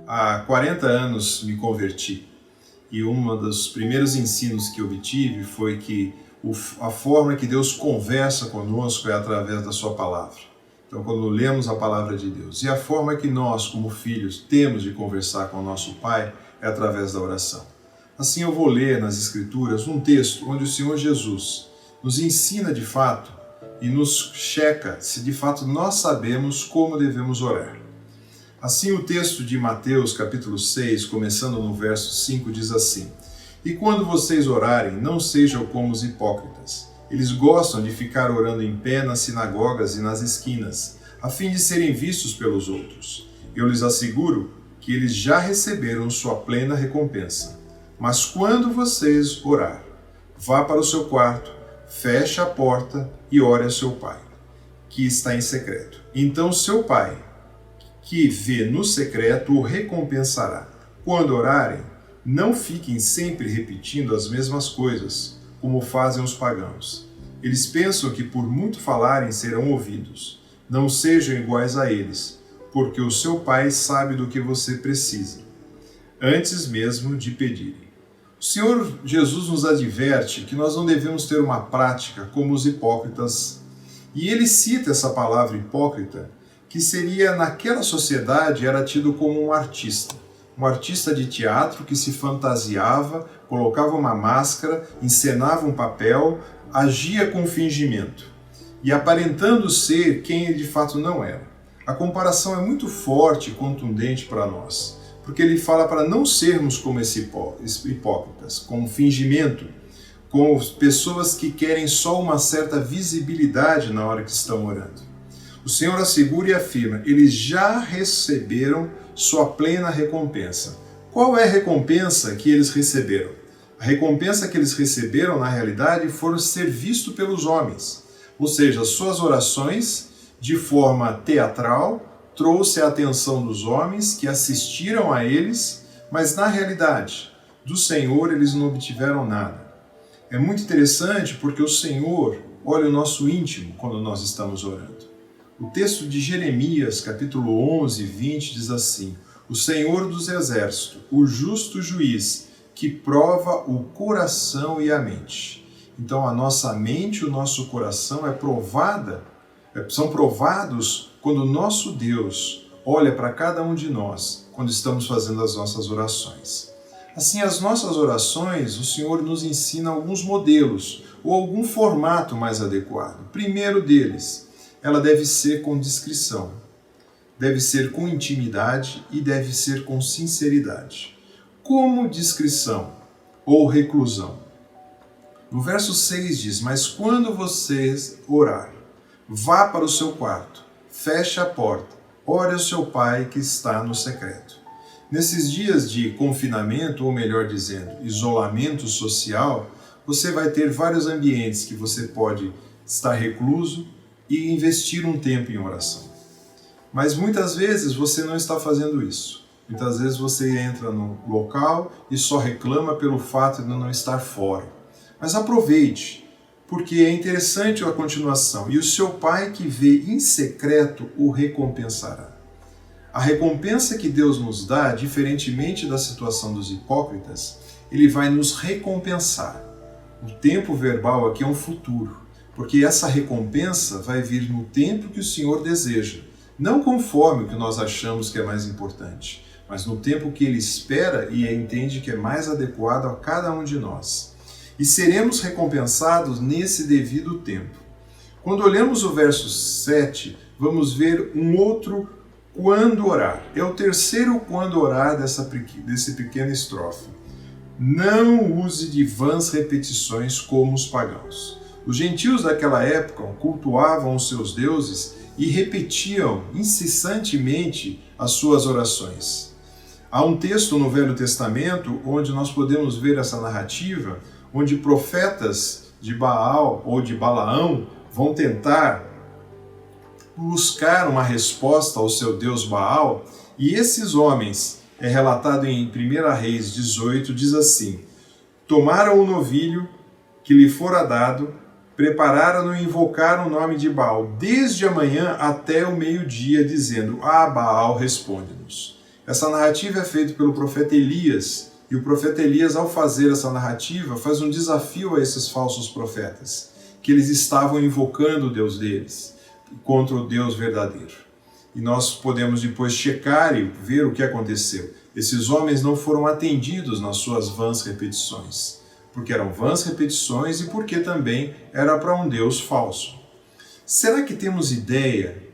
Há 40 anos me converti e um dos primeiros ensinos que obtive foi que a forma que Deus conversa conosco é através da sua palavra. Então, quando lemos a palavra de Deus, e a forma que nós, como filhos, temos de conversar com o nosso Pai é através da oração. Assim, eu vou ler nas Escrituras um texto onde o Senhor Jesus nos ensina de fato e nos checa se de fato nós sabemos como devemos orar. Assim, o texto de Mateus, capítulo 6, começando no verso 5, diz assim: E quando vocês orarem, não sejam como os hipócritas. Eles gostam de ficar orando em pé nas sinagogas e nas esquinas, a fim de serem vistos pelos outros. Eu lhes asseguro que eles já receberam sua plena recompensa. Mas quando vocês orar, vá para o seu quarto, feche a porta e ore a seu pai, que está em secreto. Então seu pai, que vê no secreto, o recompensará. Quando orarem, não fiquem sempre repetindo as mesmas coisas, como fazem os pagãos. Eles pensam que por muito falarem serão ouvidos. Não sejam iguais a eles, porque o seu Pai sabe do que você precisa, antes mesmo de pedirem. O Senhor Jesus nos adverte que nós não devemos ter uma prática como os hipócritas, e ele cita essa palavra hipócrita, que seria, naquela sociedade, era tido como um artista de teatro que se fantasiava, colocava uma máscara, encenava um papel, agia com fingimento e aparentando ser quem ele de fato não era. A comparação é muito forte e contundente para nós, porque ele fala para não sermos como esses hipócritas, com fingimento, com pessoas que querem só uma certa visibilidade na hora que estão orando. O Senhor assegura e afirma: eles já receberam sua plena recompensa. Qual é a recompensa que eles receberam? A recompensa que eles receberam, na realidade, foram ser vistos pelos homens. Ou seja, suas orações, de forma teatral, trouxe a atenção dos homens que assistiram a eles, mas na realidade, do Senhor eles não obtiveram nada. É muito interessante porque o Senhor olha o nosso íntimo quando nós estamos orando. O texto de Jeremias, capítulo 11, 20, diz assim: O Senhor dos Exércitos, o justo juiz, que prova o coração e a mente. Então a nossa mente e o nosso coração são provados quando o nosso Deus olha para cada um de nós, quando estamos fazendo as nossas orações. Assim, as nossas orações, o Senhor nos ensina alguns modelos, ou algum formato mais adequado. O primeiro deles, ela deve ser com discrição, deve ser com intimidade e deve ser com sinceridade. Como discrição ou reclusão? No verso 6 diz: Mas quando vocês orar, vá para o seu quarto, feche a porta, ore ao seu pai que está no secreto. Nesses dias de confinamento, ou melhor dizendo, isolamento social, você vai ter vários ambientes que você pode estar recluso e investir um tempo em oração. Mas muitas vezes você não está fazendo isso. Muitas vezes você entra no local e só reclama pelo fato de não estar fora. Mas aproveite, porque é interessante a continuação. E o seu Pai que vê em secreto o recompensará. A recompensa que Deus nos dá, diferentemente da situação dos hipócritas, Ele vai nos recompensar. O tempo verbal aqui é um futuro, porque essa recompensa vai vir no tempo que o Senhor deseja, não conforme o que nós achamos que é mais importante, mas no tempo que Ele espera e entende que é mais adequado a cada um de nós. E seremos recompensados nesse devido tempo. Quando olhamos o verso 7, vamos ver um outro quando orar. É o terceiro quando orar desse pequena estrofe. Não use de vãs repetições como os pagãos. Os gentios daquela época cultuavam os seus deuses e repetiam incessantemente as suas orações. Há um texto no Velho Testamento onde nós podemos ver essa narrativa, onde profetas de Baal ou de Balaão vão tentar buscar uma resposta ao seu deus Baal, e esses homens, é relatado em 1 Reis 18, diz assim: Tomaram o novilho que lhe fora dado, prepararam-no e invocaram o nome de Baal, desde a manhã até o meio-dia, dizendo: Ah, Baal, responde-nos. Essa narrativa é feita pelo profeta Elias, e o profeta Elias, ao fazer essa narrativa, faz um desafio a esses falsos profetas, que eles estavam invocando o Deus deles contra o Deus verdadeiro. E nós podemos depois checar e ver o que aconteceu. Esses homens não foram atendidos nas suas vãs repetições, porque eram vãs repetições e porque também era para um Deus falso. Será que temos ideia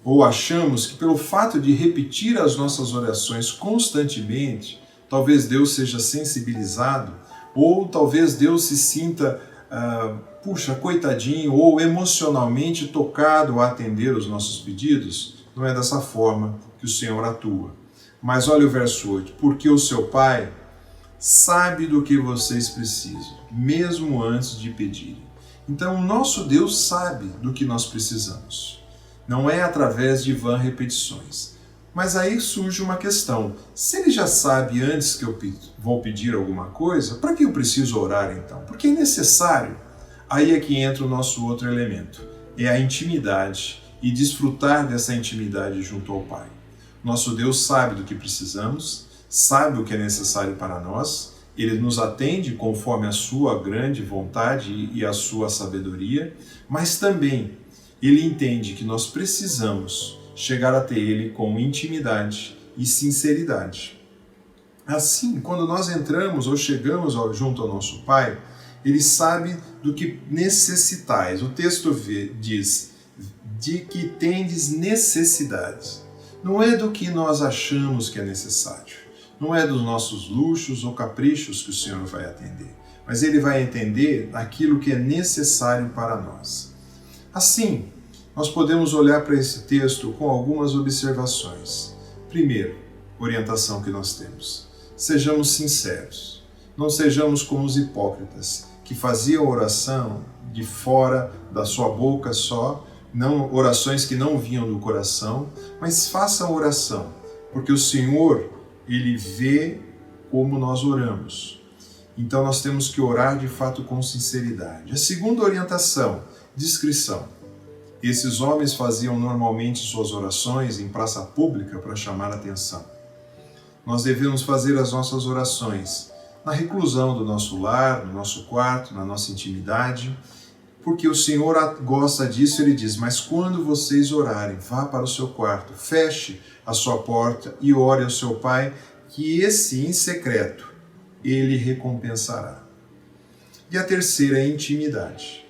ou achamos que pelo fato de repetir as nossas orações constantemente, talvez Deus seja sensibilizado, ou talvez Deus se sinta, puxa, coitadinho, ou emocionalmente tocado a atender os nossos pedidos? Não é dessa forma que o Senhor atua. Mas olha o verso 8, porque o seu Pai sabe do que vocês precisam, mesmo antes de pedirem. Então, o nosso Deus sabe do que nós precisamos. Não é através de vãs repetições. Mas aí surge uma questão. Se ele já sabe antes que eu vou pedir alguma coisa, para que eu preciso orar então? Porque é necessário. Aí é que entra o nosso outro elemento. É a intimidade e desfrutar dessa intimidade junto ao Pai. Nosso Deus sabe do que precisamos, sabe o que é necessário para nós, Ele nos atende conforme a sua grande vontade e a sua sabedoria, mas também Ele entende que nós precisamos chegar até Ele com intimidade e sinceridade. Assim, quando nós entramos ou chegamos junto ao nosso Pai, Ele sabe do que necessitais. O texto diz, de que tendes necessidades. Não é do que nós achamos que é necessário. Não é dos nossos luxos ou caprichos que o Senhor vai atender, mas Ele vai entender aquilo que é necessário para nós. Assim, nós podemos olhar para esse texto com algumas observações. Primeiro, orientação que nós temos. Sejamos sinceros. Não sejamos como os hipócritas, que faziam oração de fora da sua boca só, não orações que não vinham do coração, mas façam oração, porque o Senhor, Ele vê como nós oramos. Então nós temos que orar de fato com sinceridade. A segunda orientação, discrição. Esses homens faziam normalmente suas orações em praça pública para chamar a atenção. Nós devemos fazer as nossas orações na reclusão do nosso lar, no nosso quarto, na nossa intimidade, porque o Senhor gosta disso. Ele diz, mas quando vocês orarem, vá para o seu quarto, feche a sua porta e ore ao seu Pai, que esse em secreto Ele recompensará. E a terceira é a intimidade.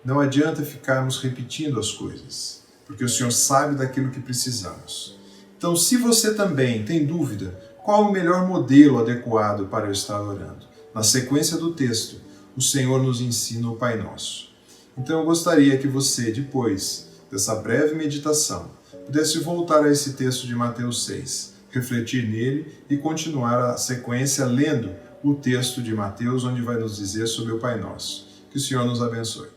Não adianta ficarmos repetindo as coisas, porque o Senhor sabe daquilo que precisamos. Então, se você também tem dúvida, qual o melhor modelo adequado para eu estar orando? Na sequência do texto, o Senhor nos ensina o Pai Nosso. Então, eu gostaria que você, depois dessa breve meditação, pudesse voltar a esse texto de Mateus 6, refletir nele e continuar a sequência lendo o texto de Mateus, onde vai nos dizer sobre o Pai Nosso. Que o Senhor nos abençoe.